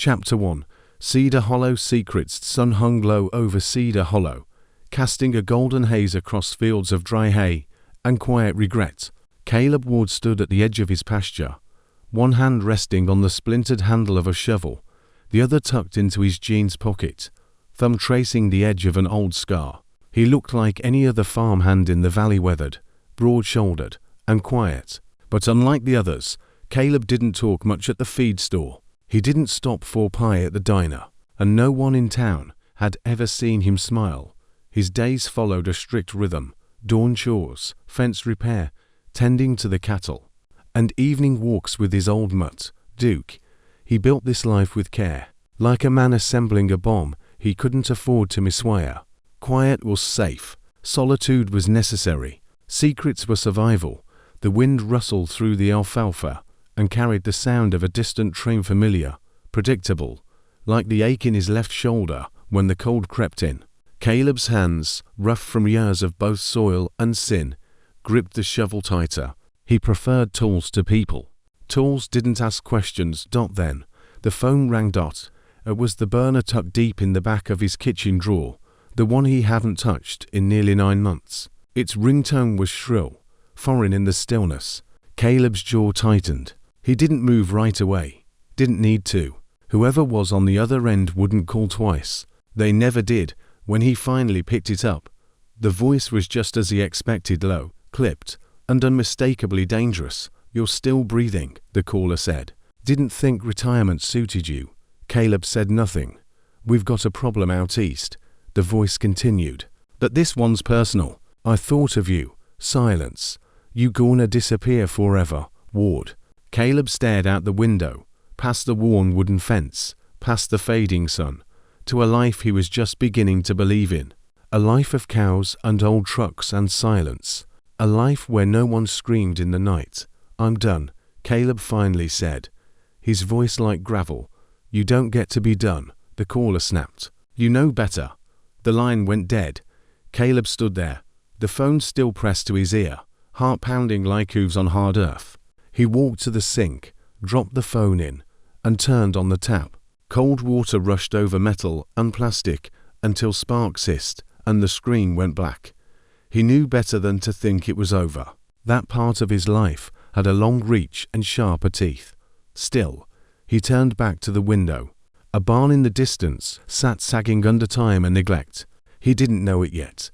Chapter 1. Cedar Hollow Secrets. Sun hung low over Cedar Hollow, casting a golden haze across fields of dry hay and quiet regret. Caleb Ward stood at the edge of his pasture, one hand resting on the splintered handle of a shovel, the other tucked into his jeans pocket, thumb tracing the edge of an old scar. He looked like any other farmhand in the valley, weathered, broad-shouldered, and quiet. But unlike the others, Caleb didn't talk much at the feed store. He didn't stop for pie at the diner, and no one in town had ever seen him smile. His days followed a strict rhythm: dawn chores, fence repair, tending to the cattle, and evening walks with his old mutt, Duke. He built this life with care. Like a man assembling a bomb, he couldn't afford to miswire. Quiet was safe. Solitude was necessary. Secrets were survival. The wind rustled through the alfalfa and carried the sound of a distant train, familiar, predictable, like the ache in his left shoulder when the cold crept in. Caleb's hands, rough from years of both soil and sin, gripped the shovel tighter. He preferred tools to people. Tools didn't ask questions. Then the phone rang. It was the burner tucked deep in the back of his kitchen drawer, the one he hadn't touched in nearly 9 months. Its ringtone was shrill, foreign in the stillness. Caleb's jaw tightened. He didn't move right away. Didn't need to. Whoever was on the other end wouldn't call twice. They never did. When he finally picked it up, the voice was just as he expected: low, clipped, and unmistakably dangerous. "You're still breathing," the caller said. "Didn't think retirement suited you." Caleb said nothing. "We've got a problem out east," the voice continued. "But this one's personal. I thought of you." Silence. "You gonna disappear forever, Ward?" Caleb stared out the window, past the worn wooden fence, past the fading sun, to a life he was just beginning to believe in. A life of cows and old trucks and silence. A life where no one screamed in the night. "I'm done," Caleb finally said, his voice like gravel. "You don't get to be done," the caller snapped. "You know better." The line went dead. Caleb stood there, the phone still pressed to his ear, heart pounding like hooves on hard earth. He walked to the sink, dropped the phone in, and turned on the tap. Cold water rushed over metal and plastic until sparks hissed and the screen went black. He knew better than to think it was over. That part of his life had a long reach and sharper teeth. Still, he turned back to the window. A barn in the distance sat sagging under time and neglect. He didn't know it yet.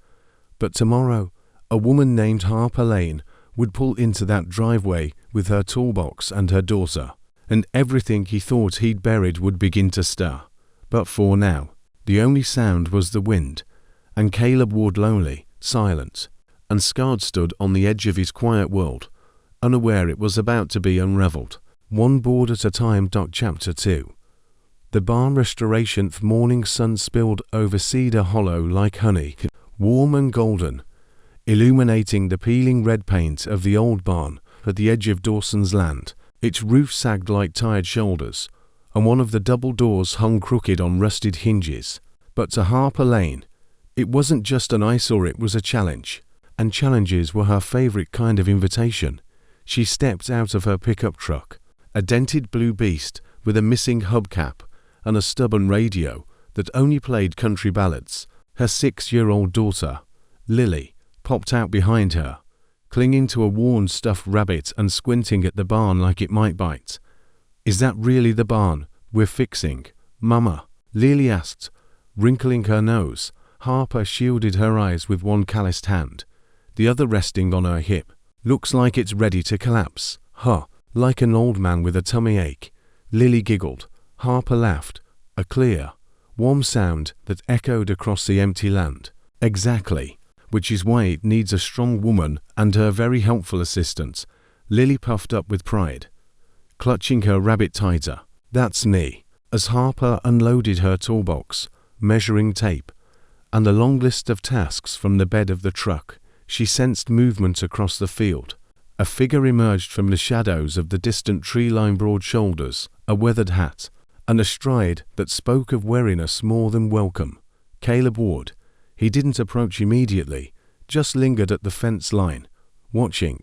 But tomorrow, a woman named Harper Lane would pull into that driveway with her toolbox and her daughter, and everything he thought he'd buried would begin to stir. But for now, the only sound was the wind, and Caleb Ward, lonely, silent, and scarred, stood on the edge of his quiet world, unaware it was about to be unraveled. One board at a time. Chapter 2. The barn restoration. The morning sun spilled over Cedar Hollow like honey, warm and golden, illuminating the peeling red paint of the old barn at the edge of Dawson's land. Its roof sagged like tired shoulders, and one of the double doors hung crooked on rusted hinges. But to Harper Lane, it wasn't just an eyesore, it was a challenge. And challenges were her favorite kind of invitation. She stepped out of her pickup truck, a dented blue beast with a missing hubcap and a stubborn radio that only played country ballads. Her 6-year-old daughter, Lily, popped out behind her, clinging to a worn stuffed rabbit and squinting at the barn like it might bite. "Is that really the barn we're fixing, Mama?" Lily asked, wrinkling her nose. Harper shielded her eyes with one calloused hand, the other resting on her hip. "Looks like it's ready to collapse." "Huh, like an old man with a tummy ache." Lily giggled. Harper laughed, a clear, warm sound that echoed across the empty land. "Exactly. Which is why it needs a strong woman and her very helpful assistant." Lily puffed up with pride, clutching her rabbit tighter. "That's me." As Harper unloaded her toolbox, measuring tape, and a long list of tasks from the bed of the truck, she sensed movement across the field. A figure emerged from the shadows of the distant tree-lined broad shoulders, a weathered hat, and a stride that spoke of wariness more than welcome. Caleb Ward. He didn't approach immediately, just lingered at the fence line, watching.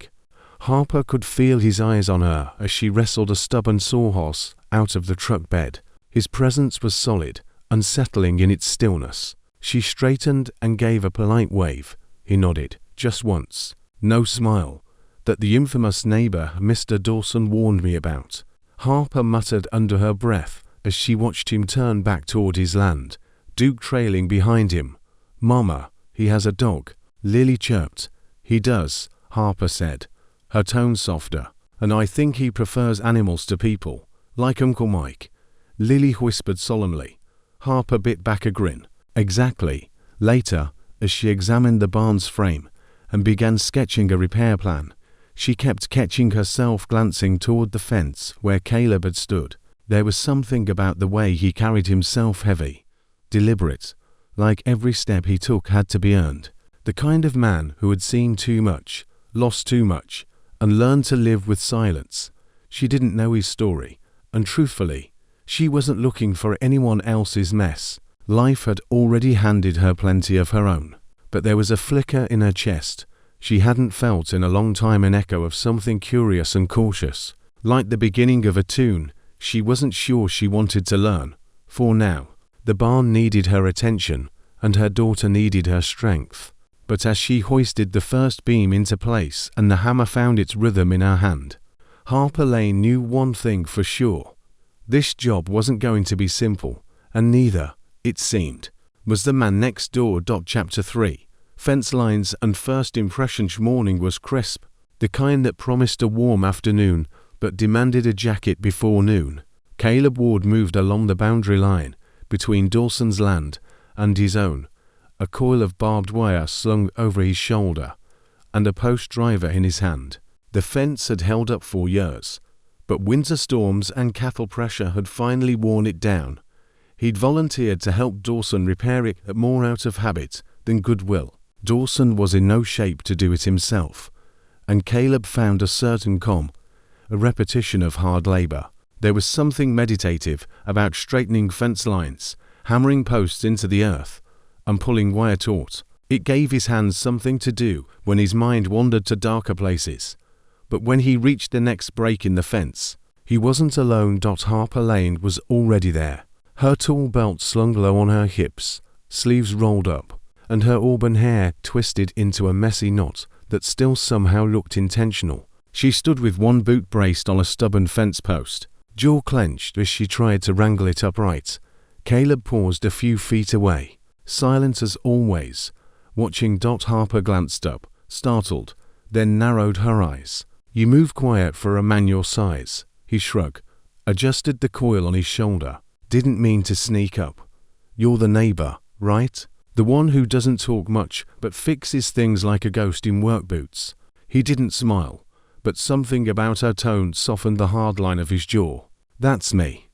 Harper could feel his eyes on her as she wrestled a stubborn sawhorse out of the truck bed. His presence was solid, unsettling in its stillness. She straightened and gave a polite wave. He nodded, just once. No smile. That the infamous neighbor Mr. Dawson warned me about. Harper muttered under her breath as she watched him turn back toward his land, Duke trailing behind him. Mama, he has a dog. Lily chirped. He does, Harper said, her tone softer. And I think he prefers animals to people, like Uncle Mike. Lily whispered solemnly. Harper bit back a grin. Exactly. Later, as she examined the barn's frame and began sketching a repair plan, she kept catching herself glancing toward the fence where Caleb had stood. There was something about the way he carried himself heavy, deliberate, like every step he took had to be earned. The kind of man who had seen too much, lost too much, and learned to live with silence. She didn't know his story, and truthfully, she wasn't looking for anyone else's mess. Life had already handed her plenty of her own. But there was a flicker in her chest. She hadn't felt in a long time, an echo of something curious and cautious. Like the beginning of a tune, she wasn't sure she wanted to learn. For now, the barn needed her attention, and her daughter needed her strength. But as she hoisted the first beam into place and the hammer found its rhythm in her hand, Harper Lane knew one thing for sure. This job wasn't going to be simple, and neither, it seemed, was the man next door. Chapter 3. Fence lines and first impressions. Morning was crisp, the kind that promised a warm afternoon but demanded a jacket before noon. Caleb Ward moved along the boundary line between Dawson's land and his own, a coil of barbed wire slung over his shoulder, and a post driver in his hand. The fence had held up for years, but winter storms and cattle pressure had finally worn it down. He'd volunteered to help Dawson repair it more out of habit than goodwill. Dawson was in no shape to do it himself, and Caleb found a certain calm, a repetition of hard labor. There was something meditative about straightening fence lines, hammering posts into the earth, and pulling wire taut. It gave his hands something to do when his mind wandered to darker places. But when he reached the next break in the fence, he wasn't alone. Harper Lane was already there. Her tool belt slung low on her hips, sleeves rolled up, and her auburn hair twisted into a messy knot that still somehow looked intentional. She stood with one boot braced on a stubborn fence post, jaw clenched as she tried to wrangle it upright. Caleb paused a few feet away, silent as always, watching. Harper glanced up, startled, then narrowed her eyes. You move quiet for a man your size. He shrugged, adjusted the coil on his shoulder. Didn't mean to sneak up. You're the neighbor, right? The one who doesn't talk much but fixes things like a ghost in work boots. He didn't smile, but something about her tone softened the hard line of his jaw. That's me.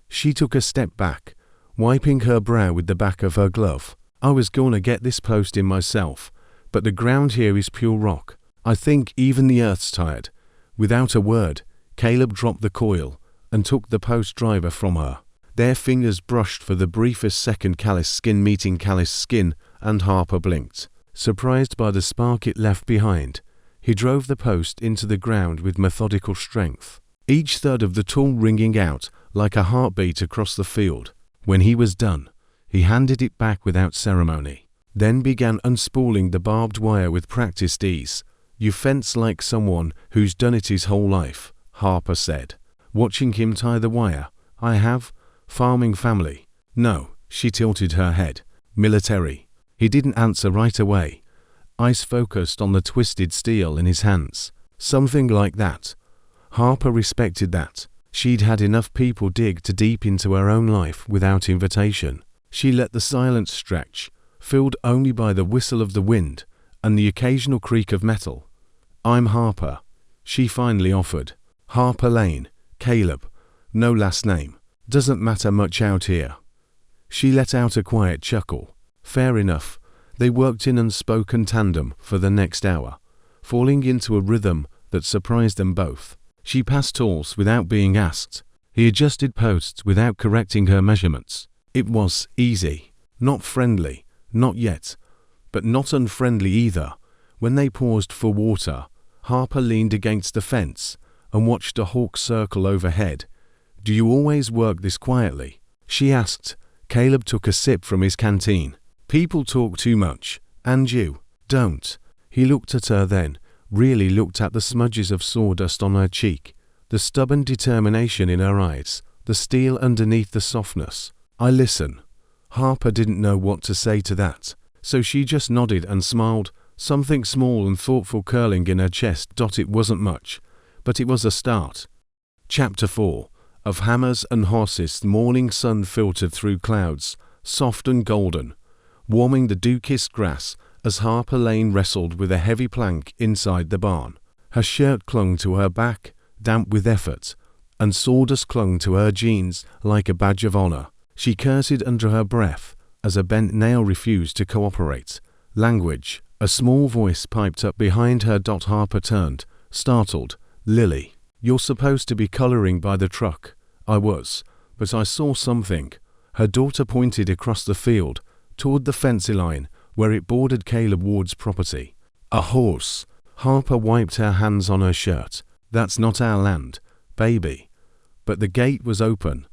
She took a step back, wiping her brow with the back of her glove. I was gonna get this post in myself, but the ground here is pure rock. I think even the earth's tired. Without a word, Caleb dropped the coil and took the post driver from her. Their fingers brushed for the briefest second, callous skin meeting callous skin, and Harper blinked, surprised by the spark it left behind. He drove the post into the ground with methodical strength, each thud of the tool ringing out like a heartbeat across the field. When he was done, he handed it back without ceremony, then began unspooling the barbed wire with practiced ease. You fence like someone who's done it his whole life, Harper said, watching him tie the wire. I have. Farming family. No, she tilted her head. Military. He didn't answer right away, eyes focused on the twisted steel in his hands. Something like that. Harper respected that. She'd had enough people dig too deep into her own life without invitation. She let the silence stretch, filled only by the whistle of the wind and the occasional creak of metal. I'm Harper, she finally offered. Harper Lane, Caleb, no last name. Doesn't matter much out here. She let out a quiet chuckle. Fair enough. They worked in unspoken tandem for the next hour, falling into a rhythm that surprised them both. She passed tools without being asked. He adjusted posts without correcting her measurements. It was easy. Not friendly, not yet, but not unfriendly either. When they paused for water, Harper leaned against the fence and watched a hawk circle overhead. Do you always work this quietly? she asked. Caleb took a sip from his canteen. People talk too much, and you don't. He looked at her then, really looked at the smudges of sawdust on her cheek, the stubborn determination in her eyes, the steel underneath the softness. I listen. Harper didn't know what to say to that, so she just nodded and smiled, something small and thoughtful curling in her chest. It wasn't much, but it was a start. Chapter 4. Of Hammers and Horses. The morning sun filtered through clouds, soft and golden, warming the dew-kissed grass as Harper Lane wrestled with a heavy plank inside the barn. Her shirt clung to her back, damp with effort, and sawdust clung to her jeans like a badge of honor. She cursed under her breath as a bent nail refused to cooperate. Language. A small voice piped up behind her. Harper turned, startled. Lily, you're supposed to be coloring by the truck. I was, but I saw something. Her daughter pointed across the field, toward the fence line, where it bordered Caleb Ward's property. A horse. Harper wiped her hands on her shirt. That's not our land, baby. But the gate was open,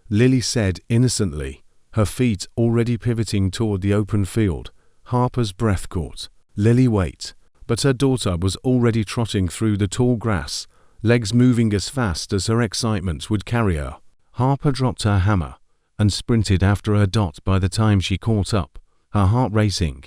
Lily said innocently, her feet already pivoting toward the open field. Harper's breath caught. Lily, wait. But her daughter was already trotting through the tall grass, legs moving as fast as her excitement would carry her. Harper dropped her hammer and sprinted after her. By the time she caught up, her heart racing,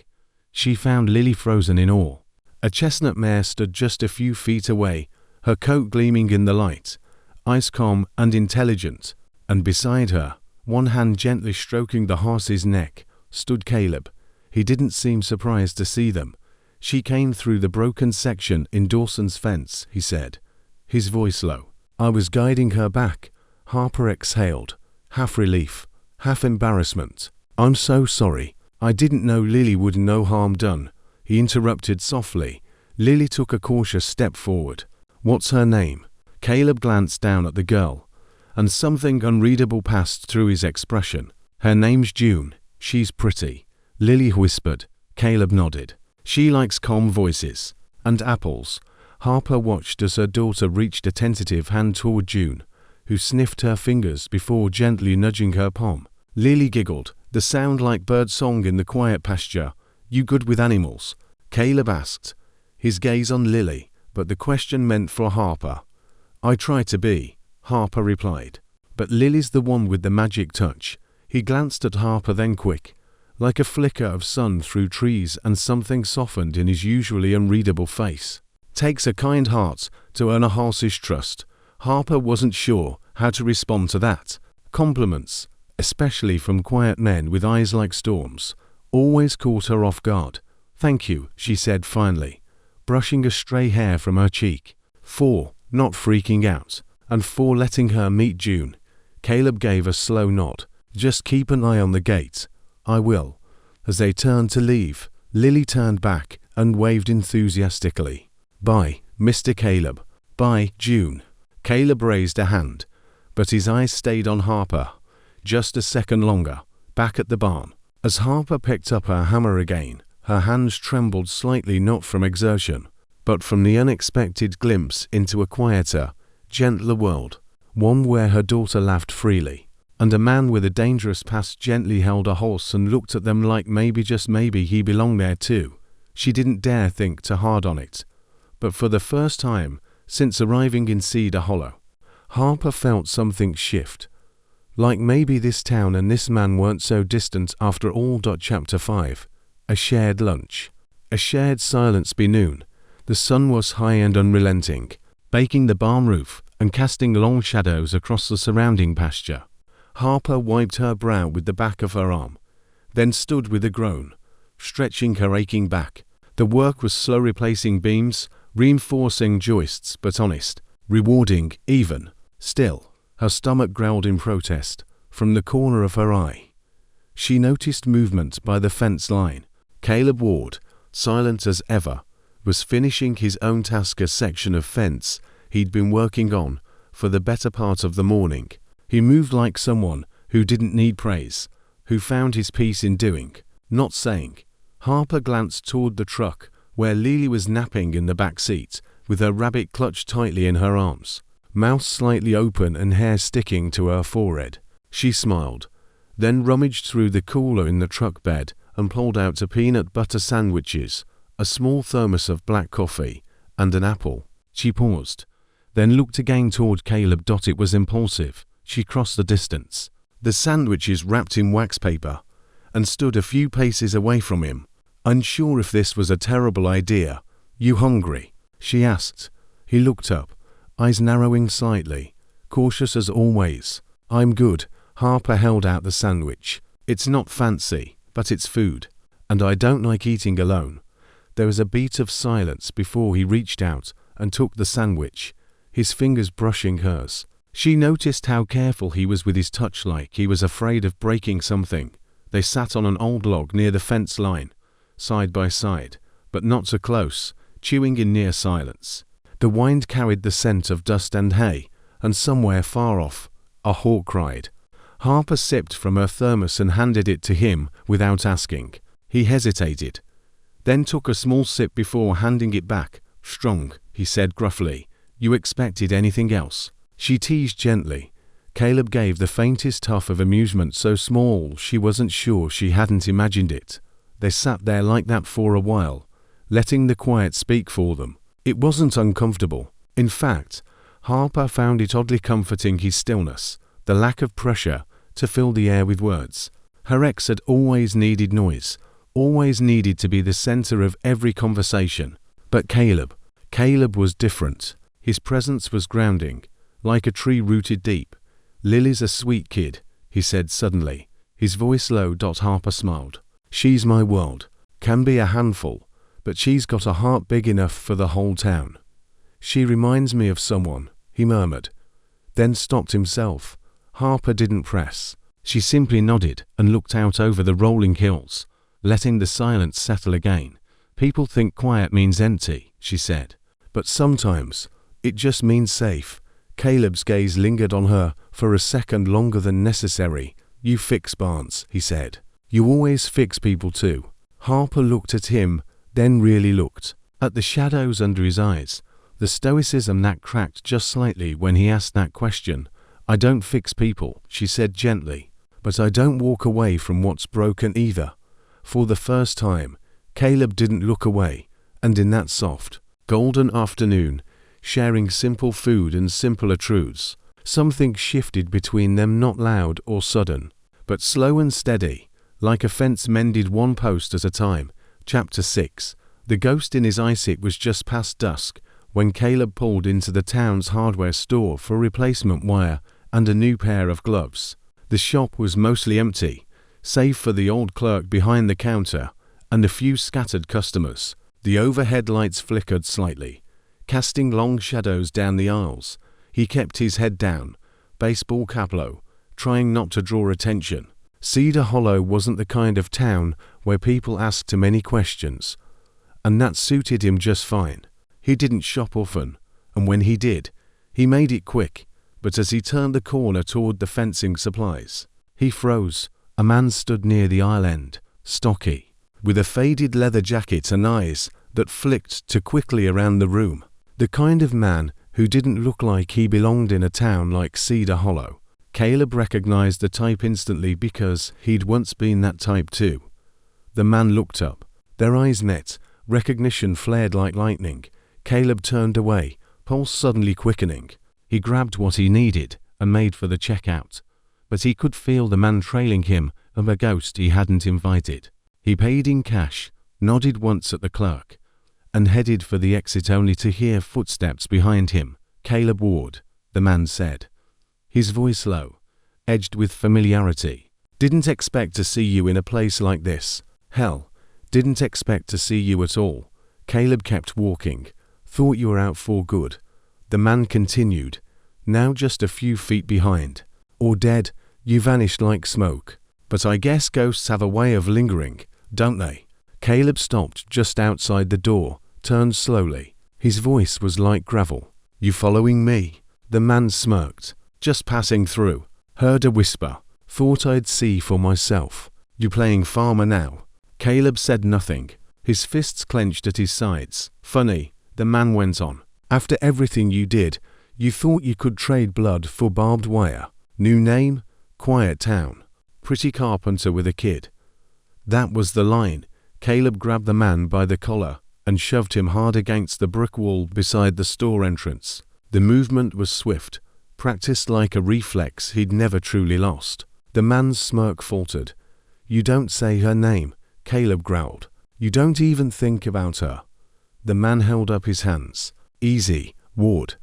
she found Lily frozen in awe. A chestnut mare stood just a few feet away, her coat gleaming in the light, ice calm and intelligent, and beside her, one hand gently stroking the horse's neck, stood Caleb. He didn't seem surprised to see them. She came through the broken section in Dawson's fence, he said, his voice low. I was guiding her back. Harper exhaled, half relief, half embarrassment. I'm so sorry. I didn't know. Lily would no harm done, he interrupted softly. Lily took a cautious step forward. What's her name? Caleb glanced down at the girl, and something unreadable passed through his expression. Her name's June. She's pretty, Lily whispered. Caleb nodded. She likes calm voices and apples. Harper watched as her daughter reached a tentative hand toward June, who sniffed her fingers before gently nudging her palm. Lily giggled, the sound like bird song in the quiet pasture. You good with animals? Caleb asked, his gaze on Lily, but the question meant for Harper. I try to be, Harper replied. But Lily's the one with the magic touch. He glanced at Harper then quick, like a flicker of sun through trees, and something softened in his usually unreadable face. Takes a kind heart to earn a horse's trust. Harper wasn't sure how to respond to that. Compliments, especially from quiet men with eyes like storms, always caught her off guard. Thank you, she said finally, brushing a stray hair from her cheek. For not freaking out, and for letting her meet June. Caleb gave a slow nod. Just keep an eye on the gate. I will. As they turned to leave, Lily turned back and waved enthusiastically. Bye, Mr. Caleb. Bye, June. Caleb raised a hand, but his eyes stayed on Harper. Just a second longer, back at the barn. As Harper picked up her hammer again, her hands trembled slightly, not from exertion, but from the unexpected glimpse into a quieter, gentler world, one where her daughter laughed freely, and a man with a dangerous past gently held a horse and looked at them like maybe, just maybe, he belonged there too. She didn't dare think too hard on it, but for the first time since arriving in Cedar Hollow, Harper felt something shift, like maybe this town and this man weren't so distant after all. Chapter 5. A shared lunch. A shared silence by noon. The sun was high and unrelenting, baking the barn roof and casting long shadows across the surrounding pasture. Harper wiped her brow with the back of her arm, then stood with a groan, stretching her aching back. The work was slow, replacing beams, reinforcing joists, but honest, rewarding even. Still, her stomach growled in protest from the corner of her eye. She noticed movement by the fence line. Caleb Ward, silent as ever, was finishing his own task, a section of fence he'd been working on for the better part of the morning. He moved like someone who didn't need praise, who found his peace in doing, not saying. Harper glanced toward the truck, where Lily was napping in the back seat, with her rabbit clutched tightly in her arms, mouth slightly open and hair sticking to her forehead. She smiled, then rummaged through the cooler in the truck bed and pulled out 2 peanut butter sandwiches, a small thermos of black coffee, and an apple. She paused, then looked again toward Caleb. It was impulsive. She crossed the distance, the sandwiches wrapped in wax paper, and stood a few paces away from him, unsure if this was a terrible idea. "You hungry?" she asked. He looked up, eyes narrowing slightly, cautious as always. "I'm good." Harper held out the sandwich. "It's not fancy, but it's food, and I don't like eating alone." There was a beat of silence before he reached out and took the sandwich, his fingers brushing hers. She noticed how careful he was with his touch, like he was afraid of breaking something. They sat on an old log near the fence line, side by side, but not so close, chewing in near silence. The wind carried the scent of dust and hay, and somewhere far off, a hawk cried. Harper sipped from her thermos and handed it to him without asking. He hesitated, then took a small sip before handing it back. "Strong," he said gruffly. "You expected anything else?" She teased gently. Caleb gave the faintest huff of amusement, so small she wasn't sure she hadn't imagined it. They sat there like that for a while, letting the quiet speak for them. It wasn't uncomfortable. In fact, Harper found it oddly comforting, his stillness, the lack of pressure to fill the air with words. Her ex had always needed noise, always needed to be the center of every conversation. But Caleb was different. His presence was grounding, like a tree rooted deep. "Lily's a sweet kid," he said suddenly, his voice low. Harper smiled. "She's my world. Can be a handful, but she's got a heart big enough for the whole town." "She reminds me of someone," he murmured, then stopped himself. Harper didn't press. She simply nodded and looked out over the rolling hills, letting the silence settle again. "People think quiet means empty," she said, "but sometimes it just means safe." Caleb's gaze lingered on her for a second, longer than necessary. "You fix barns," he said. "You always fix people too." Harper looked at him, then really looked at the shadows under his eyes, the stoicism that cracked just slightly when he asked that question. "I don't fix people," she said gently, "but I don't walk away from what's broken either." For the first time, Caleb didn't look away, and in that soft, golden afternoon, sharing simple food and simpler truths, something shifted between them, not loud or sudden, but slow and steady, like a fence mended one post at a time. Chapter 6. The ghost in his eyes. It was just past dusk when Caleb pulled into the town's hardware store for replacement wire and a new pair of gloves. The shop was mostly empty, save for the old clerk behind the counter and a few scattered customers. The overhead lights flickered slightly, casting long shadows down the aisles. He kept his head down, baseball cap low, trying not to draw attention. Cedar Hollow wasn't the kind of town where people asked too many questions, and that suited him just fine. He didn't shop often, and when he did, he made it quick. But as he turned the corner toward the fencing supplies, he froze. A man stood near the aisle end, stocky, with a faded leather jacket and eyes that flicked too quickly around the room. The kind of man who didn't look like he belonged in a town like Cedar Hollow. Caleb recognized the type instantly because he'd once been that type too. The man looked up. Their eyes met. Recognition flared like lightning. Caleb turned away, pulse suddenly quickening. He grabbed what he needed and made for the checkout, but he could feel the man trailing him of a ghost he hadn't invited. He paid in cash, nodded once at the clerk, and headed for the exit only to hear footsteps behind him. "Caleb Ward," the man said, his voice low, edged with familiarity. "Didn't expect to see you in a place like this. Hell, didn't expect to see you at all." Caleb kept walking. "Thought you were out for good." The man continued, now just a few feet behind. "Or dead. You vanished like smoke. But I guess ghosts have a way of lingering, don't they?" Caleb stopped just outside the door, turned slowly. His voice was like gravel. "You following me?" The man smirked. "Just passing through. Heard a whisper. Thought I'd see for myself." "You playing farmer now?" Caleb said nothing, his fists clenched at his sides. "Funny," the man went on. "After everything you did, you thought you could trade blood for barbed wire. New name? Quiet Town. pretty carpenter with a kid." That was the line. Caleb grabbed the man by the collar and shoved him hard against the brick wall beside the store entrance. The movement was swift, practiced like a reflex he'd never truly lost. The man's smirk faltered. "You don't say her name," Caleb growled. "You don't even think about her." The man held up his hands. "Easy, Ward.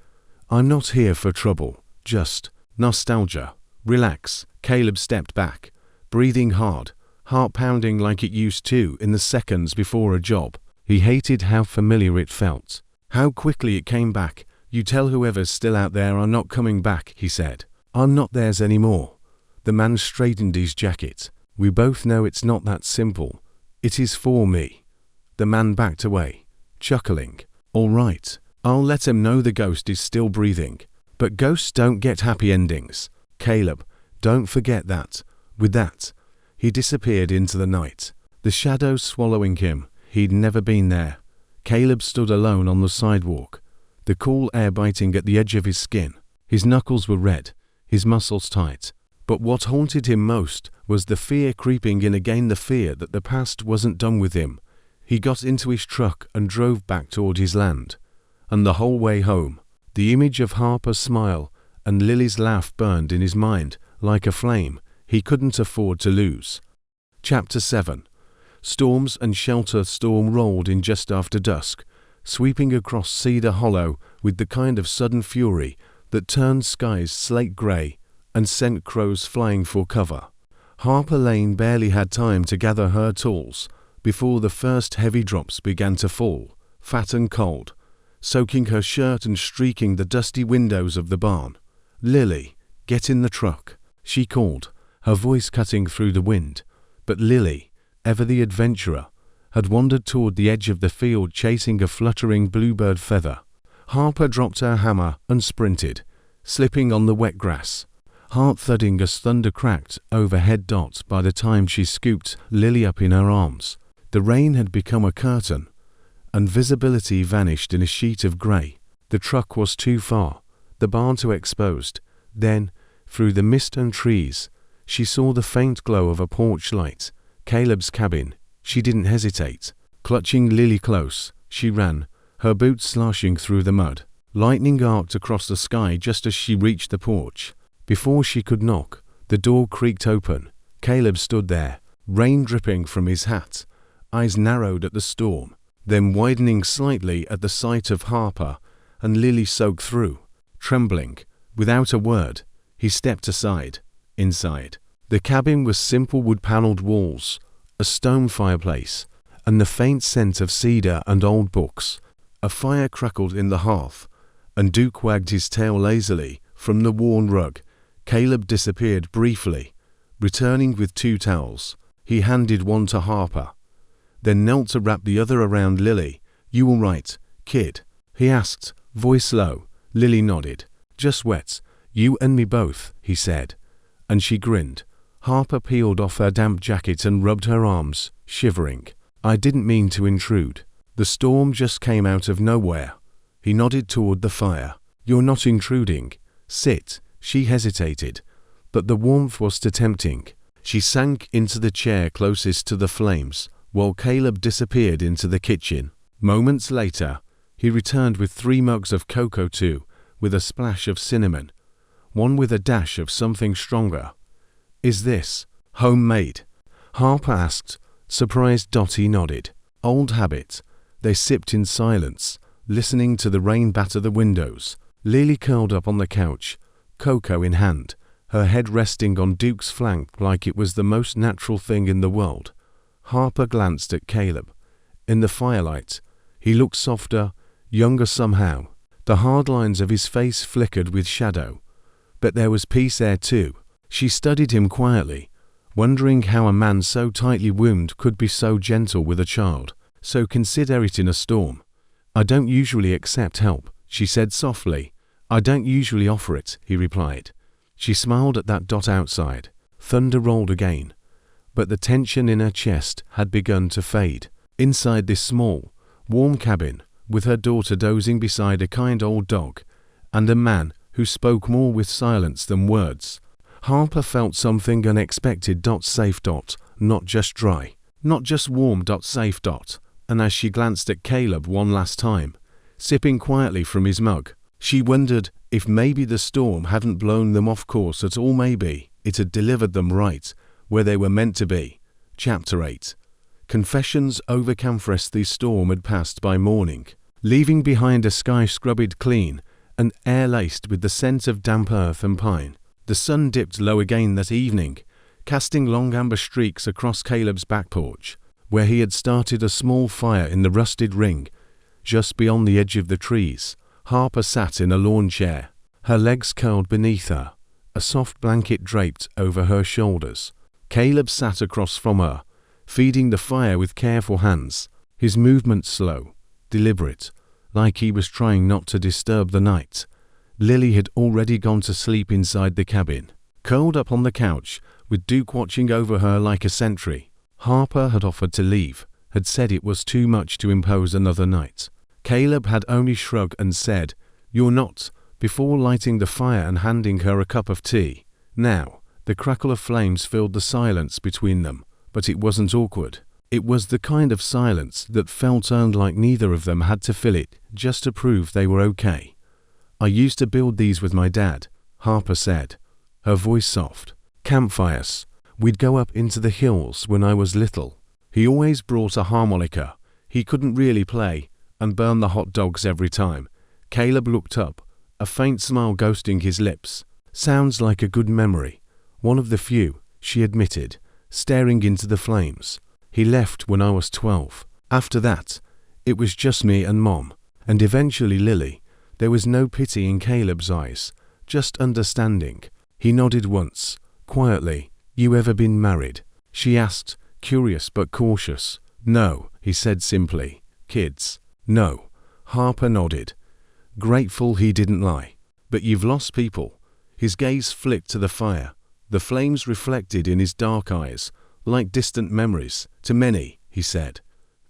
I'm not here for trouble, just nostalgia. Relax." Caleb stepped back, breathing hard, heart pounding like it used to in the seconds before a job. He hated how familiar it felt, how quickly it came back. "You tell whoever's still out there I'm not coming back," he said. "I'm not theirs anymore." The man straightened his jacket. "We both know it's not that simple. It is for me." The man backed away, chuckling. "All right, I'll let him know the ghost is still breathing. But ghosts don't get happy endings. Caleb, don't forget that." With that, he disappeared into the night, the shadows swallowing him. He'd never been there. Caleb stood alone on the sidewalk, the cool air biting at the edge of his skin. His knuckles were red, his muscles tight. But what haunted him most was the fear creeping in again, the fear that the past wasn't done with him. He got into his truck and drove back toward his land. And the whole way home, the image of Harper's smile and Lily's laugh burned in his mind like a flame he couldn't afford to lose. Chapter 7. Storms and shelter. Storm rolled in just after dusk, sweeping across Cedar Hollow with the kind of sudden fury that turned skies slate gray and sent crows flying for cover. Harper Lane barely had time to gather her tools before the first heavy drops began to fall, fat and cold, soaking her shirt and streaking the dusty windows of the barn. "Lily, get in the truck," she called, her voice cutting through the wind. But Lily, ever the adventurer, had wandered toward the edge of the field chasing a fluttering bluebird feather. Harper dropped her hammer and sprinted, slipping on the wet grass, heart thudding as thunder cracked overhead dots by the time she scooped Lily up in her arms. The rain had become a curtain, and visibility vanished in a sheet of grey. The truck was too far, the barn too exposed. Then, through the mist and trees, she saw the faint glow of a porch light, Caleb's cabin. She didn't hesitate. Clutching Lily close, she ran, her boots sloshing through the mud. Lightning arced across the sky just as she reached the porch. Before she could knock, the door creaked open. Caleb stood there, rain dripping from his hat, eyes narrowed at the storm, then widening slightly at the sight of Harper and Lily soaked through. Trembling, without a word, he stepped aside. Inside, the cabin was simple wood-paneled walls, a stone fireplace, and the faint scent of cedar and old books. A fire crackled in the hearth, and Duke wagged his tail lazily from the worn rug. Caleb disappeared briefly, returning with 2 towels. He handed one to Harper, then knelt to wrap the other around Lily. "You all right, kid?" he asked, voice low. Lily nodded. "Just wet. You and me both," he said, and she grinned. Harper peeled off her damp jacket and rubbed her arms, shivering. "I didn't mean to intrude. The storm just came out of nowhere." He nodded toward the fire. "You're not intruding. Sit." She hesitated, but the warmth was too tempting. She sank into the chair closest to the flames, while Caleb disappeared into the kitchen. Moments later, he returned with 3 mugs of cocoa, 2 with a splash of cinnamon, 1 with a dash of something stronger. "Is this homemade?" Harper asked, surprised. He nodded. "Old habit." They sipped in silence, listening to the rain batter the windows. Lily curled up on the couch, cocoa in hand, her head resting on Duke's flank like it was the most natural thing in the world. Harper glanced at Caleb. In the firelight, he looked softer, younger somehow. The hard lines of his face flickered with shadow, but there was peace there too. She studied him quietly, wondering how a man so tightly wounded could be so gentle with a child, so considerate in a storm. "I don't usually accept help," she said softly. "I don't usually offer it," he replied. She smiled at that outside. Thunder rolled again, but the tension in her chest had begun to fade. Inside this small, warm cabin, with her daughter dozing beside a kind old dog, and a man who spoke more with silence than words, Harper felt something unexpected. Safe. Not just dry. Not just warm. Safe. And as she glanced at Caleb one last time, sipping quietly from his mug, she wondered if maybe the storm hadn't blown them off course at all. Maybe it had delivered them right where they were meant to be. Chapter 8. Confessions over Camfrest. The storm had passed by morning, leaving behind a sky scrubbed clean and air laced with the scent of damp earth and pine. The sun dipped low again that evening, casting long amber streaks across Caleb's back porch, where he had started a small fire in the rusted ring just beyond the edge of the trees. Harper sat in a lawn chair, her legs curled beneath her, a soft blanket draped over her shoulders. Caleb sat across from her, feeding the fire with careful hands, his movements slow, deliberate, like he was trying not to disturb the night. Lily had already gone to sleep inside the cabin, curled up on the couch, with Duke watching over her like a sentry. Harper had offered to leave, had said it was too much to impose another night. Caleb had only shrugged and said, "You're not," before lighting the fire and handing her a cup of tea. Now, the crackle of flames filled the silence between them, but it wasn't awkward. It was the kind of silence that felt earned, like neither of them had to fill it just to prove they were okay. "I used to build these with my dad," Harper said, her voice soft. "Campfires. We'd go up into the hills when I was little. He always brought a harmonica. He couldn't really play, and burned the hot dogs every time." Caleb looked up, a faint smile ghosting his lips. "Sounds like a good memory. One of the few," she admitted, staring into the flames. "He left when I was 12. After that, it was just me and Mom, and eventually Lily." There was no pity in Caleb's eyes, just understanding. He nodded once, quietly. "You ever been married?" she asked, curious but cautious. "No," he said simply. "Kids?" "No." Harper nodded, grateful he didn't lie. "But you've lost people." His gaze flicked to the fire, the flames reflected in his dark eyes, like distant memories. "To many," he said,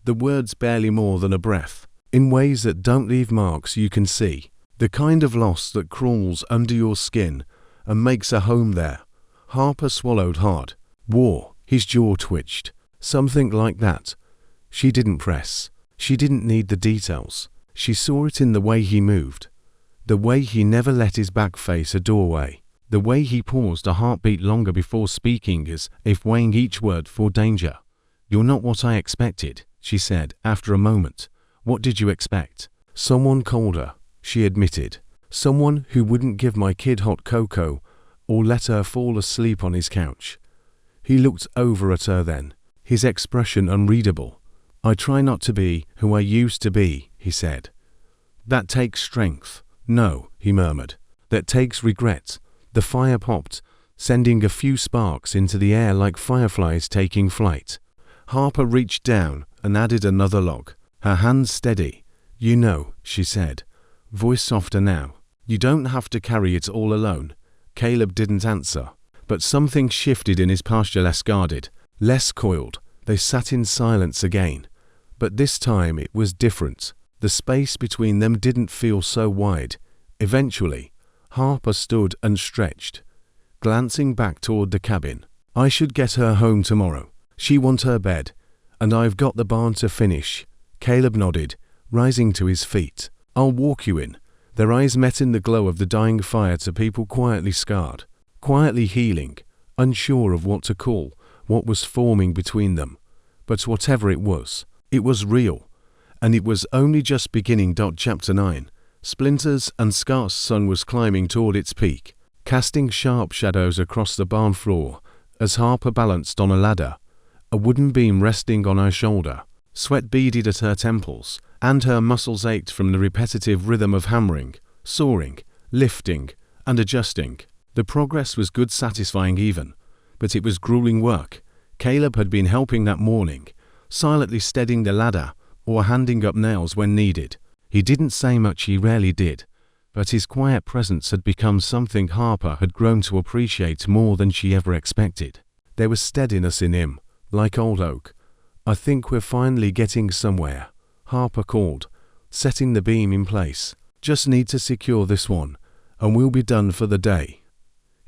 the words barely more than a breath. "In ways that don't leave marks you can see. The kind of loss that crawls under your skin and makes a home there." Harper swallowed hard. "War." His jaw twitched. "Something like that." She didn't press. She didn't need the details. She saw it in the way he moved, the way he never let his back face a doorway, the way he paused a heartbeat longer before speaking, as if weighing each word for danger. "You're not what I expected," she said after a moment. "What did you expect?" "Someone colder," she admitted. "Someone who wouldn't give my kid hot cocoa or let her fall asleep on his couch." He looked over at her then, his expression unreadable. "I try not to be who I used to be," he said. "That takes strength." "No," he murmured. "That takes regret." The fire popped, sending a few sparks into the air like fireflies taking flight. Harper reached down and added another log, her hands steady. "You know," she said, voice softer now, "you don't have to carry it all alone." Caleb didn't answer, but something shifted in his posture, less guarded, less coiled. They sat in silence again, but this time it was different. The space between them didn't feel so wide. Eventually, Harper stood and stretched, glancing back toward the cabin. "I should get her home tomorrow. She wants her bed, and I've got the barn to finish." Caleb nodded, rising to his feet. "I'll walk you in." Their eyes met in the glow of the dying fire, to people quietly scarred, quietly healing, unsure of what to call what was forming between them. But whatever it was real, and it was only just beginning. Chapter 9. Splinters and Scar's sun was climbing toward its peak, casting sharp shadows across the barn floor as Harper balanced on a ladder, a wooden beam resting on her shoulder. Sweat beaded at her temples, and her muscles ached from the repetitive rhythm of hammering, sawing, lifting, and adjusting. The progress was good, satisfying even, but it was grueling work. Caleb had been helping that morning, silently steadying the ladder or handing up nails when needed. He didn't say much, he rarely did, but his quiet presence had become something Harper had grown to appreciate more than she ever expected. There was steadiness in him, like old oak. "I think we're finally getting somewhere," Harper called, setting the beam in place. "Just need to secure this one, and we'll be done for the day."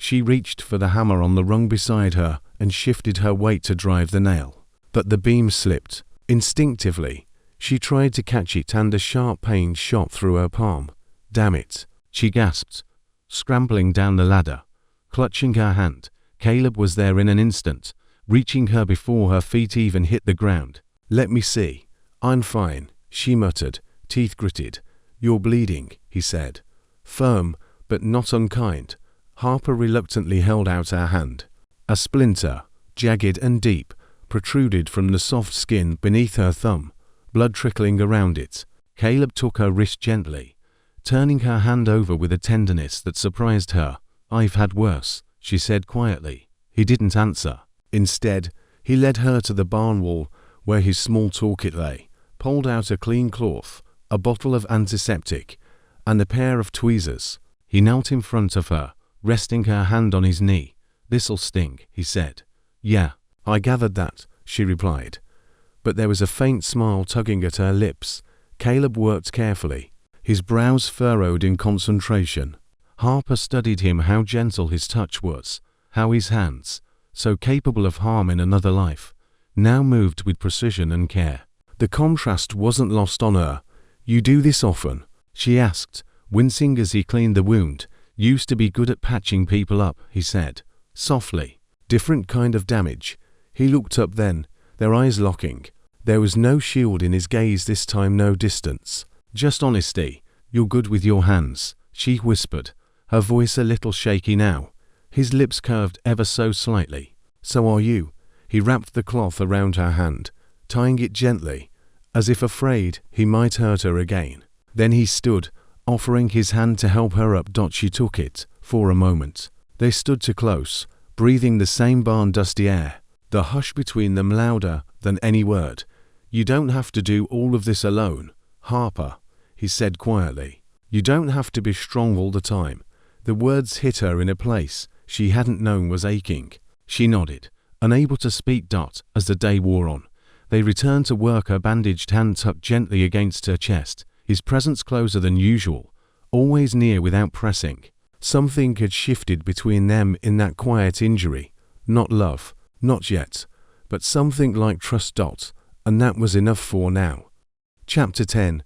She reached for the hammer on the rung beside her and shifted her weight to drive the nail. But the beam slipped. Instinctively, she tried to catch it and a sharp pain shot through her palm. "Damn it," she gasped, scrambling down the ladder. Clutching her hand, Caleb was there in an instant, reaching her before her feet even hit the ground. "Let me see." "I'm fine," she muttered, teeth gritted. "You're bleeding," he said. Firm, but not unkind, Harper reluctantly held out her hand. A splinter, jagged and deep, protruded from the soft skin beneath her thumb, blood trickling around it. Caleb took her wrist gently, turning her hand over with a tenderness that surprised her. "I've had worse," she said quietly. He didn't answer. Instead, he led her to the barn wall where his small toolkit lay, pulled out a clean cloth, a bottle of antiseptic, and a pair of tweezers. He knelt in front of her, resting her hand on his knee. "This'll sting," he said. "Yeah, I gathered that," she replied. But there was a faint smile tugging at her lips. Caleb worked carefully, his brows furrowed in concentration. Harper studied him, how gentle his touch was, how his hands, so capable of harm in another life, now moved with precision and care. The contrast wasn't lost on her. "You do this often?" she asked, wincing as he cleaned the wound. "Used to be good at patching people up," he said, softly. "Different kind of damage." He looked up then, their eyes locking. There was no shield in his gaze this time, no distance. "Just honesty. You're good with your hands," she whispered, her voice a little shaky now. His lips curved ever so slightly. "So are you." He wrapped the cloth around her hand, tying it gently, as if afraid he might hurt her again. Then he stood, offering his hand to help her up. She took it. For a moment, they stood too close, breathing the same barn-dusty air, the hush between them louder than any word. "You don't have to do all of this alone, Harper," he said quietly. "You don't have to be strong all the time." The words hit her in a place she hadn't known was aching. She nodded, unable to speak. As the day wore on, they returned to work, her bandaged hand tucked gently against her chest, his presence closer than usual, always near without pressing. Something had shifted between them in that quiet injury. Not love, not yet, but something like trust. And that was enough for now. Chapter 10.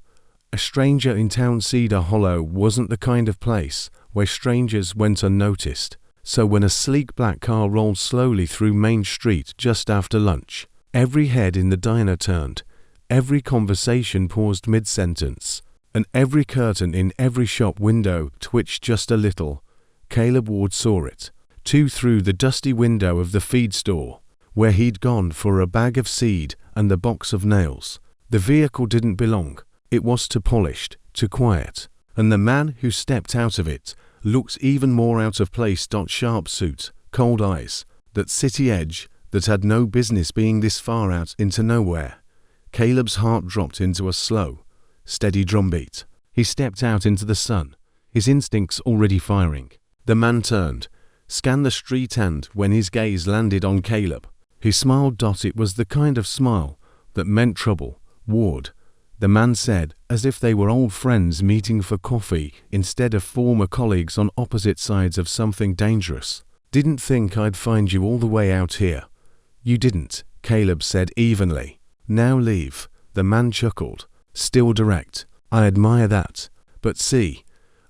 A stranger in town. Cedar Hollow wasn't the kind of place where strangers went unnoticed. So when a sleek black car rolled slowly through Main Street just after lunch, every head in the diner turned, every conversation paused mid-sentence, and every curtain in every shop window twitched just a little. Caleb Ward saw it, too, through the dusty window of the feed store, where he'd gone for a bag of seed and the box of nails. The vehicle didn't belong. It was too polished, too quiet, and the man who stepped out of it looked even more out of place. Sharp suit, cold eyes, that city edge that had no business being this far out into nowhere. Caleb's heart dropped into a slow, steady drumbeat. He stepped out into the sun, his instincts already firing. The man turned, scanned the street, and when his gaze landed on Caleb, he smiled. It was the kind of smile that meant trouble. "Ward," the man said, as if they were old friends meeting for coffee instead of former colleagues on opposite sides of something dangerous. "Didn't think I'd find you all the way out here." "You didn't," Caleb said evenly. "Now leave." The man chuckled, still direct. "I admire that. But see,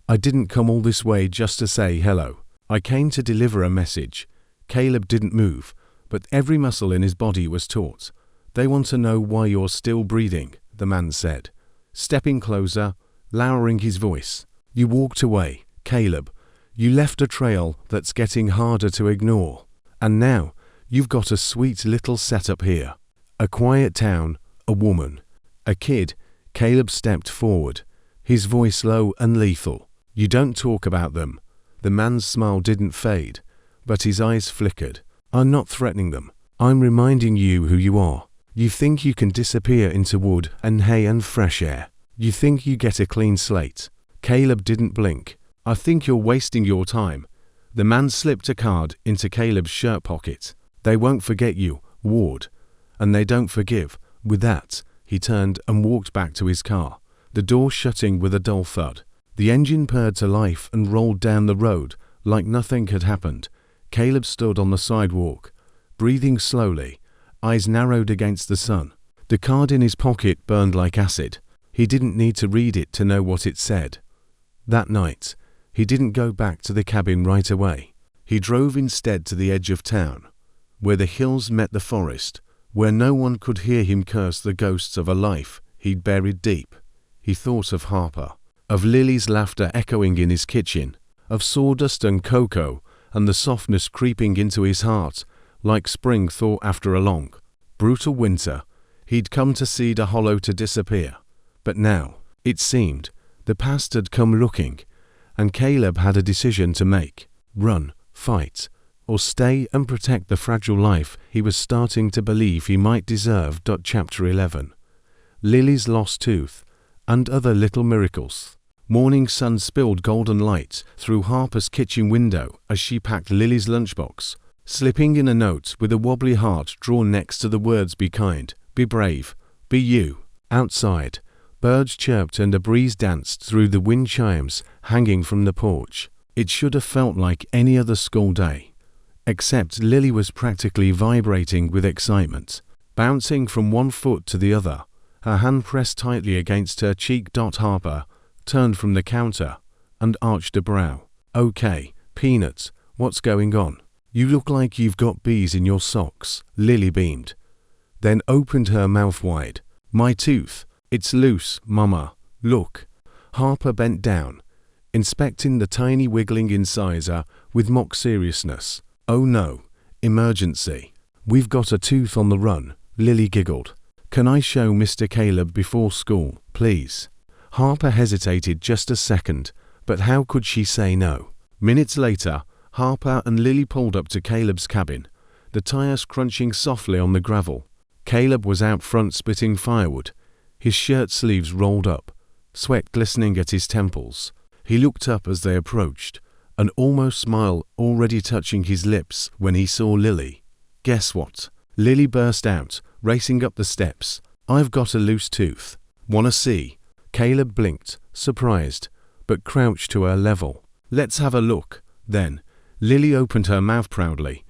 I didn't come all this way just to say hello. I came to deliver a message." Caleb didn't move, but every muscle in his body was taut. "They want to know why you're still breathing," the man said, stepping closer, lowering his voice. "You walked away, Caleb. You left a trail that's getting harder to ignore. And now, you've got a sweet little setup here. A quiet town, a woman, a kid." Caleb stepped forward, his voice low and lethal. "You don't talk about them." The man's smile didn't fade, but his eyes flickered. "I'm not threatening them. I'm reminding you who you are. You think you can disappear into wood and hay and fresh air. You think you get a clean slate." Caleb didn't blink. "I think you're wasting your time." The man slipped a card into Caleb's shirt pocket. "They won't forget you, Ward. And they don't forgive." With that, he turned and walked back to his car, the door shutting with a dull thud. The engine purred to life and rolled down the road, Like nothing had happened, Caleb stood on the sidewalk, breathing slowly, eyes narrowed against the sun. The card in his pocket burned like acid. He didn't need to read it to know what it said. That night, he didn't go back to the cabin right away. He drove instead to the edge of town, where the hills met the forest, where no one could hear him curse the ghosts of a life he'd buried deep. He thought of Harper, of Lily's laughter echoing in his kitchen, of sawdust and cocoa and the softness creeping into his heart like spring thaw after a long, brutal winter. He'd come to Cedar Hollow to disappear. But now, it seemed, the past had come looking, and Caleb had a decision to make: run, fight, or stay and protect the fragile life he was starting to believe he might deserve. Chapter 11. Lily's lost tooth, and other little miracles. Morning sun spilled golden light through Harper's kitchen window as she packed Lily's lunchbox, slipping in a note with a wobbly heart drawn next to the words "Be kind, be brave, be you." Outside, birds chirped and a breeze danced through the wind chimes hanging from the porch. It should have felt like any other school day, except Lily was practically vibrating with excitement, bouncing from one foot to the other, her hand pressed tightly against her cheek. Harper turned from the counter and arched a brow. "Okay, Peanuts, what's going on? You look like you've got bees in your socks," Lily beamed, then opened her mouth wide. "My tooth, it's loose, Mama, look." Harper bent down, inspecting the tiny wiggling incisor with mock seriousness. "Oh no, emergency. We've got a tooth on the run," Lily giggled. "Can I show Mr. Caleb before school, please?" Harper hesitated just a second, but how could she say no? Minutes later, Harper and Lily pulled up to Caleb's cabin, the tires crunching softly on the gravel. Caleb was out front spitting firewood, his shirt sleeves rolled up, sweat glistening at his temples. He looked up as they approached, an almost smile already touching his lips when he saw Lily. "Guess what?" Lily burst out, racing up the steps. "I've got a loose tooth. Wanna see?" Caleb blinked, surprised, but crouched to her level. "Let's have a look." Then, Lily opened her mouth proudly,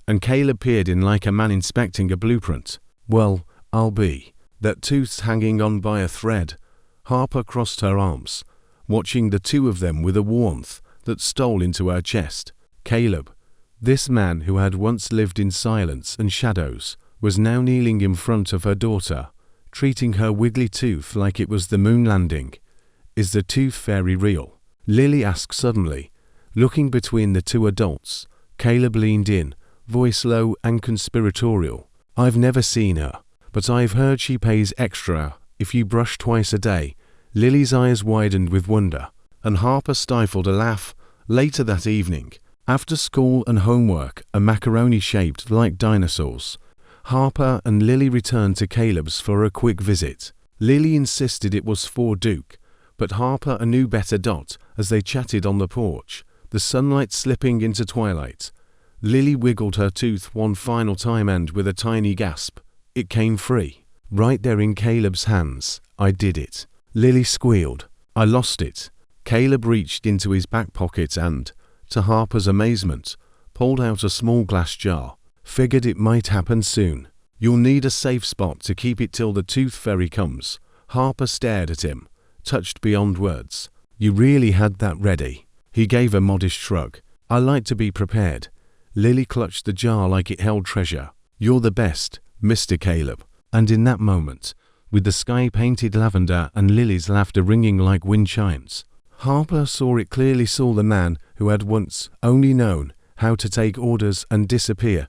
and Caleb peered in like a man inspecting a blueprint. "Well, I'll be. That tooth's hanging on by a thread." Harper crossed her arms, watching the two of them with a warmth that stole into her chest. Caleb, this man who had once lived in silence and shadows, was now kneeling in front of her daughter, treating her wiggly tooth like it was the moon landing. "Is the tooth fairy real?" Lily asked suddenly, looking between the two adults. Caleb leaned in, voice low and conspiratorial. "I've never seen her, but I've heard she pays extra if you brush twice a day." Lily's eyes widened with wonder, and Harper stifled a laugh. Later that evening, after school and homework and macaroni shaped like dinosaurs, Harper and Lily returned to Caleb's for a quick visit. Lily insisted it was for Duke, but Harper knew better. As they chatted on the porch, the sunlight slipping into twilight, Lily wiggled her tooth one final time and, with a tiny gasp, it came free, right there in Caleb's hands. "I did it," Lily squealed. "I lost it." Caleb reached into his back pocket and, to Harper's amazement, pulled out a small glass jar. "Figured it might happen soon. You'll need a safe spot to keep it till the tooth fairy comes." Harper stared at him, touched beyond words. "You really had that ready?" He gave a modest shrug. "I like to be prepared." Lily clutched the jar like it held treasure. "You're the best, Mr. Caleb." And in that moment, with the sky painted lavender and Lily's laughter ringing like wind chimes, Harper saw the man who had once only known how to take orders and disappear,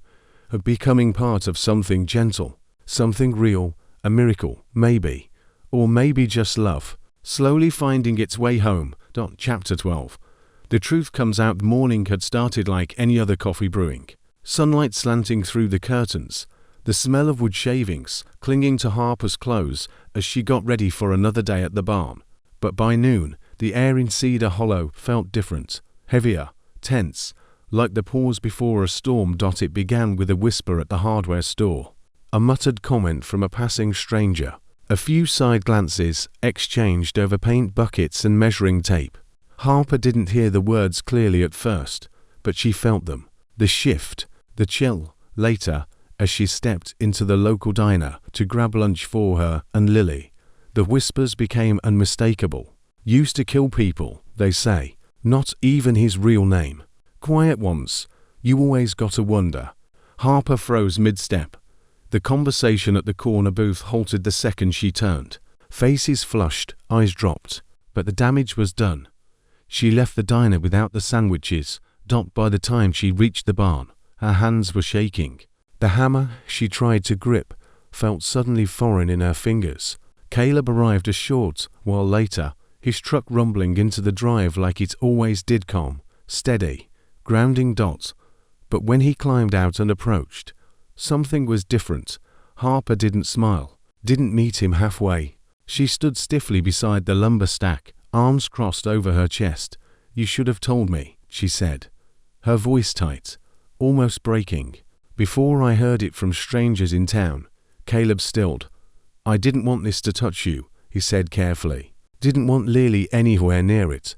of becoming part of something gentle, something real, a miracle, maybe, or maybe just love, slowly finding its way home. Chapter 12. The truth comes out. The morning had started like any other coffee brewing. Sunlight slanting through the curtains, the smell of wood shavings clinging to Harper's clothes as she got ready for another day at the barn. But by noon, the air in Cedar Hollow felt different, heavier, tense, like the pause before a storm. It began with a whisper at the hardware store, a muttered comment from a passing stranger, a few side glances exchanged over paint buckets and measuring tape. Harper didn't hear the words clearly at first, but she felt them. The shift, the chill. Later, as she stepped into the local diner to grab lunch for her and Lily, the whispers became unmistakable. Used to kill people, they say. Not even his real name. Quiet ones. You always gotta wonder. Harper froze mid-step. The conversation at the corner booth halted the second she turned. Faces flushed, eyes dropped. But the damage was done. She left the diner without the sandwiches. By the time she reached the barn, her hands were shaking. The hammer she tried to grip felt suddenly foreign in her fingers. Caleb arrived a short while later, his truck rumbling into the drive like it always did, calm, steady, grounding. But when he climbed out and approached, something was different. Harper didn't smile, didn't meet him halfway. She stood stiffly beside the lumber stack, arms crossed over her chest. "You should have told me," she said, her voice tight, almost breaking. "Before I heard it from strangers in town." Caleb stilled. "I didn't want this to touch you," he said carefully. "Didn't want Lily anywhere near it.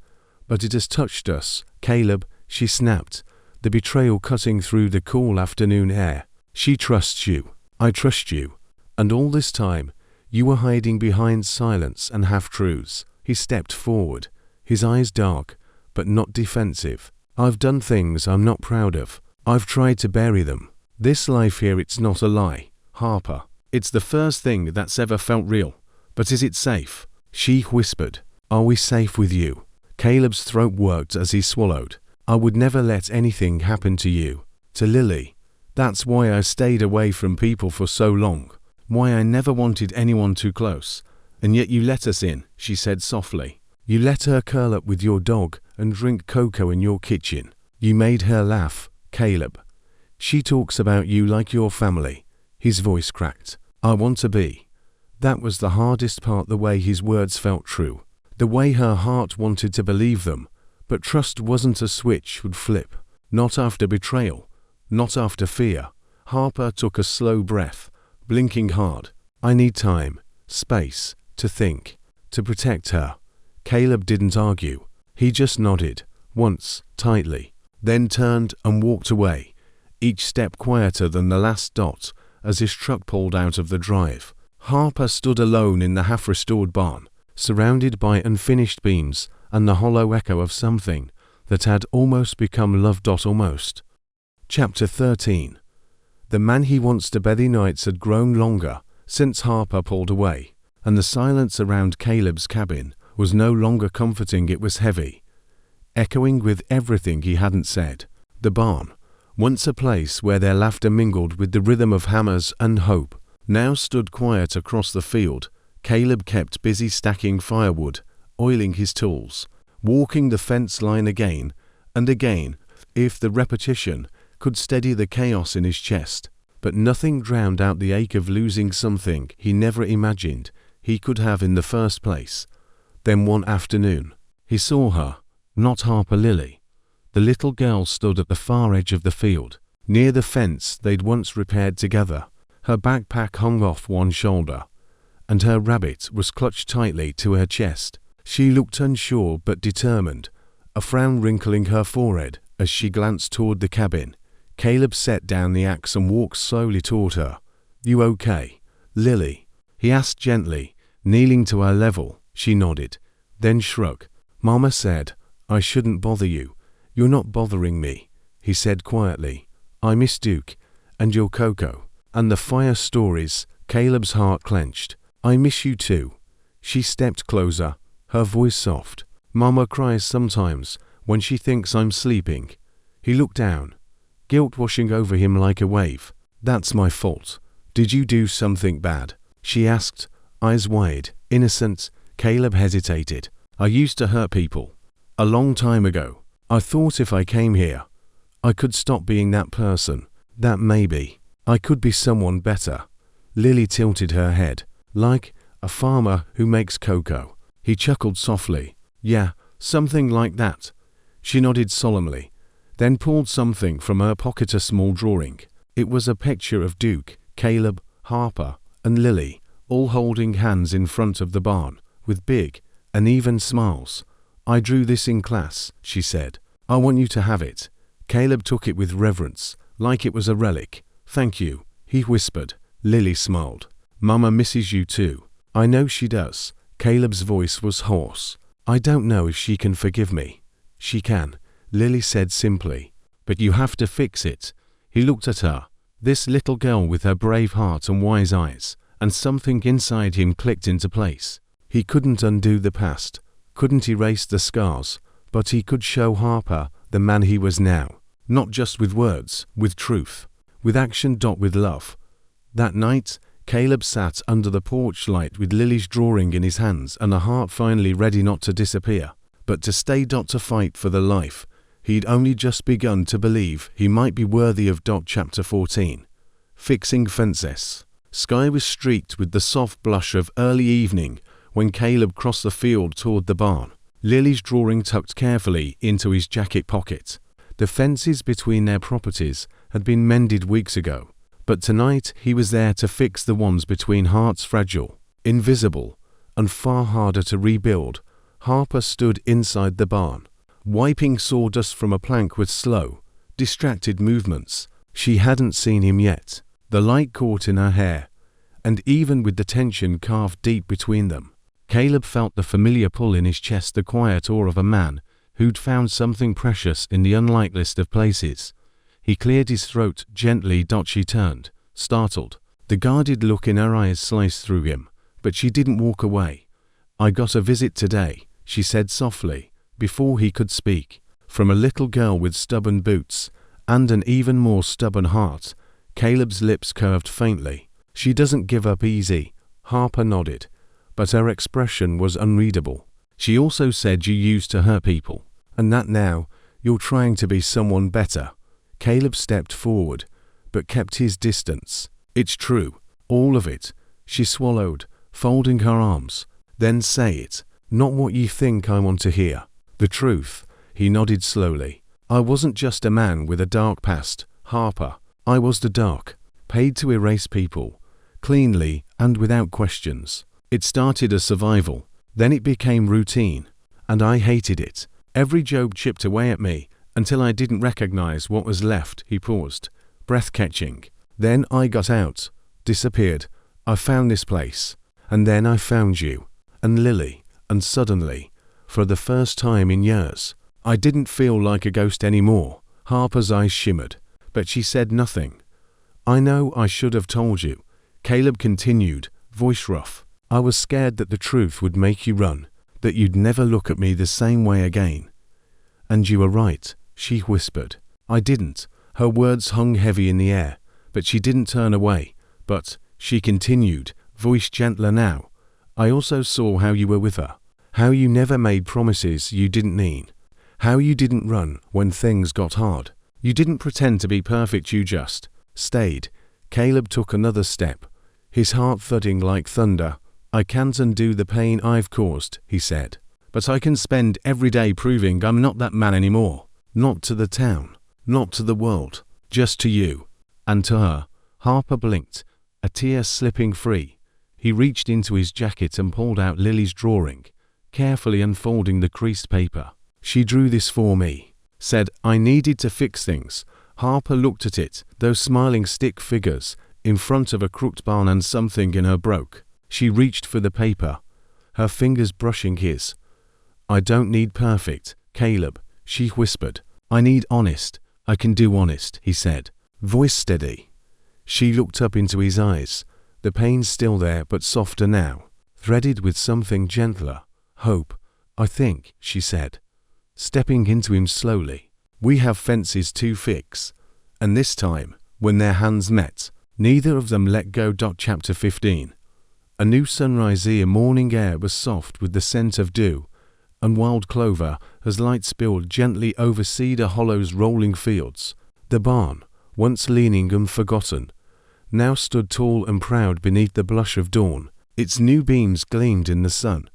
But it has touched us, Caleb," she snapped, the betrayal cutting through the cool afternoon air. "She trusts you. I trust you. And all this time, you were hiding behind silence and half-truths." He stepped forward, his eyes dark, but not defensive. "I've done things I'm not proud of. I've tried to bury them. This life here, it's not a lie, Harper. It's the first thing that's ever felt real. But is it safe?" She whispered. "Are we safe with you?" Caleb's throat worked as he swallowed. "I would never let anything happen to you, to Lily. That's why I stayed away from people for so long. Why I never wanted anyone too close. And yet you let us in," she said softly. "You let her curl up with your dog and drink cocoa in your kitchen. You made her laugh, Caleb. She talks about you like your family." His voice cracked. "I want to be." That was the hardest part, the way his words felt true. The way her heart wanted to believe them. But trust wasn't a switch would flip. Not after betrayal. Not after fear. Harper took a slow breath, blinking hard. "I need time, space, to think, to protect her." Caleb didn't argue. He just nodded, once, tightly, then turned and walked away, each step quieter than the last. As his truck pulled out of the drive, Harper stood alone in the half-restored barn, surrounded by unfinished beams and the hollow echo of something that had almost become love. Almost. Chapter 13. The man he wants to bury nights had grown longer since Harper pulled away, and the silence around Caleb's cabin was no longer comforting. It was heavy, echoing with everything he hadn't said. The barn, once a place where their laughter mingled with the rhythm of hammers and hope, now stood quiet across the field. Caleb kept busy stacking firewood, oiling his tools, walking the fence line again and again, if the repetition could steady the chaos in his chest. But nothing drowned out the ache of losing something he never imagined he could have in the first place. Then one afternoon, he saw her, not Harper, Lily. The little girl stood at the far edge of the field, near the fence they'd once repaired together. Her backpack hung off one shoulder, and her rabbit was clutched tightly to her chest. She looked unsure but determined, a frown wrinkling her forehead as she glanced toward the cabin. Caleb set down the axe and walked slowly toward her. "You okay, Lily?" he asked gently, kneeling to her level. She nodded, then shrugged. "Mama said I shouldn't bother you." "You're not bothering me," he said quietly. "I miss Duke, and your cocoa, and the fire stories." Caleb's heart clenched. "I miss you too." She stepped closer, her voice soft. "Mama cries sometimes when she thinks I'm sleeping." He looked down, guilt washing over him like a wave. "That's my fault. Did you do something bad?" she asked, eyes wide, innocent. Caleb hesitated. "I used to hurt people. A long time ago. I thought if I came here, I could stop being that person. That maybe I could be someone better." Lily tilted her head, "Like a farmer who makes cocoa." He chuckled softly. "Yeah, something like that." She nodded solemnly, then pulled something from her pocket, a small drawing. It was a picture of Duke, Caleb, Harper, and Lily, all holding hands in front of the barn, with big, uneven smiles. "I drew this in class," she said. "I want you to have it." Caleb took it with reverence, like it was a relic. "Thank you," he whispered. Lily smiled. "Mama misses you too." "I know she does." Caleb's voice was hoarse. "I don't know if she can forgive me." "She can," Lily said simply. "But you have to fix it." He looked at her, this little girl with her brave heart and wise eyes, and something inside him clicked into place. He couldn't undo the past, couldn't erase the scars, but he could show Harper the man he was now, not just with words, with truth, with action. With love. That night, Caleb sat under the porch light with Lily's drawing in his hands and a heart finally ready not to disappear, but to stay. To fight for the life he'd only just begun to believe he might be worthy of. Chapter 14. Fixing fences. Sky was streaked with the soft blush of early evening when Caleb crossed the field toward the barn, Lily's drawing tucked carefully into his jacket pocket. The fences between their properties had been mended weeks ago, but tonight he was there to fix the ones between hearts fragile, invisible, and far harder to rebuild. Harper stood inside the barn, wiping sawdust from a plank with slow, distracted movements. She hadn't seen him yet. The light caught in her hair, and even with the tension carved deep between them, Caleb felt the familiar pull in his chest, the quiet awe of a man who'd found something precious in the unlikeliest of places. He cleared his throat gently. She turned, startled. The guarded look in her eyes sliced through him, but she didn't walk away. "I got a visit today," she said softly, before he could speak, from a little girl with stubborn boots and an even more stubborn heart. Caleb's lips curved faintly. "She doesn't give up easy." Harper nodded, but her expression was unreadable. "She also said you used to hurt people, and that now you're trying to be someone better." Caleb stepped forward, but kept his distance. "It's true, all of it," she swallowed, folding her arms. "Then say it. Not what you think I want to hear. The truth." He nodded slowly. "I wasn't just a man with a dark past, Harper. I was the dark, paid to erase people, cleanly and without questions. It started as survival, then it became routine, and I hated it. Every joke chipped away at me until I didn't recognize what was left." He paused, breath-catching. "Then I got out, disappeared. I found this place, and then I found you, and Lily, and suddenly, for the first time in years, I didn't feel like a ghost anymore." Harper's eyes shimmered, but she said nothing. "I know I should have told you," Caleb continued, voice rough. "I was scared that the truth would make you run, that you'd never look at me the same way again." "And you were right," she whispered. "I didn't." Her words hung heavy in the air, but she didn't turn away. "But," she continued, voice gentler now, "I also saw how you were with her, how you never made promises you didn't mean, how you didn't run when things got hard. You didn't pretend to be perfect, you just stayed." Caleb took another step, his heart thudding like thunder. "I can't undo the pain I've caused," he said, "but I can spend every day proving I'm not that man anymore. Not to the town, not to the world, just to you." And to her. Harper blinked, a tear slipping free. He reached into his jacket and pulled out Lily's drawing, carefully unfolding the creased paper. "She drew this for me. Said I needed to fix things." Harper looked at it, those smiling stick figures, in front of a crooked barn, and something in her broke. She reached for the paper, her fingers brushing his. "I don't need perfect, Caleb," she whispered. "I need honest. I can do honest," he said, voice steady. She looked up into his eyes, the pain still there but softer now, threaded with something gentler. "Hope, I think," she said, stepping into him slowly. "We have fences to fix." And this time, when their hands met, neither of them let go. Chapter 15. A new sunrise morning air was soft with the scent of dew and wild clover as light spilled gently over Cedar Hollow's rolling fields. The barn, once leaning unforgotten, now stood tall and proud beneath the blush of dawn. Its new beams gleamed in the sun,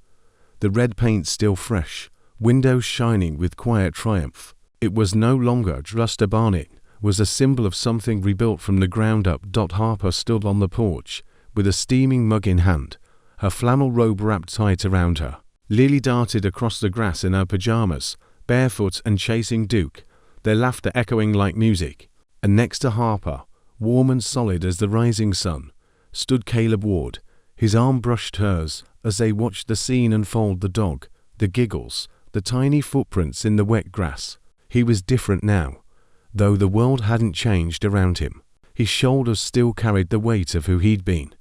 the red paint still fresh, windows shining with quiet triumph. It was no longer just a barn, it was a symbol of something rebuilt from the ground up. Harper stood on the porch, with a steaming mug in hand, her flannel robe wrapped tight around her. Lily darted across the grass in her pajamas, barefoot and chasing Duke, their laughter echoing like music. And next to Harper, warm and solid as the rising sun, stood Caleb Ward. His arm brushed hers as they watched the scene unfold, the dog, the giggles, the tiny footprints in the wet grass. He was different now, though the world hadn't changed around him. His shoulders still carried the weight of who he'd been,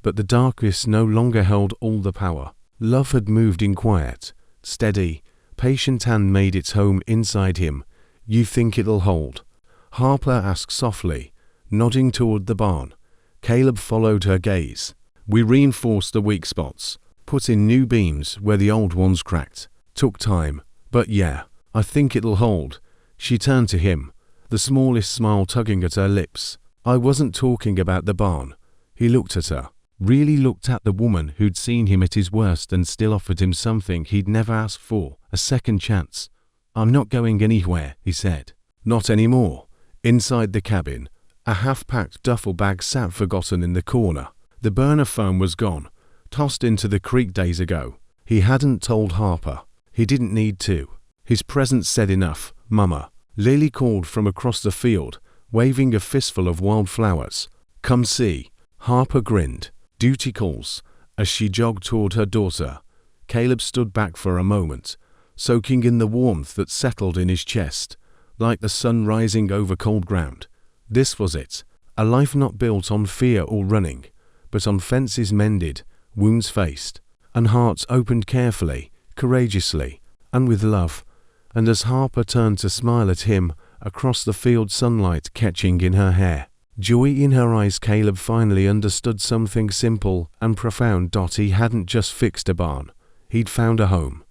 but the darkness no longer held all the power. Love had moved in quiet, steady, patient hand made its home inside him. "You think it'll hold?" Harper asked softly, nodding toward the barn. Caleb followed her gaze. "We reinforced the weak spots, put in new beams where the old ones cracked. Took time, but yeah, I think it'll hold." She turned to him, the smallest smile tugging at her lips. "I wasn't talking about the barn." He looked at her, really looked at the woman who'd seen him at his worst and still offered him something he'd never asked for, a second chance. "I'm not going anywhere," he said. "Not anymore." Inside the cabin, a half-packed duffel bag sat forgotten in the corner. The burner phone was gone, tossed into the creek days ago. He hadn't told Harper. He didn't need to. His presence said enough. "Mama," Lily called from across the field, waving a fistful of wildflowers. "Come see." Harper grinned. "Duty calls." As she jogged toward her daughter, Caleb stood back for a moment, soaking in the warmth that settled in his chest, like the sun rising over cold ground. This was it. A life not built on fear or running, but on fences mended, wounds faced, and hearts opened carefully, courageously, and with love. And as Harper turned to smile at him, across the field sunlight catching in her hair, joy in her eyes, Caleb finally understood something simple and profound. He hadn't just fixed a barn. He'd found a home.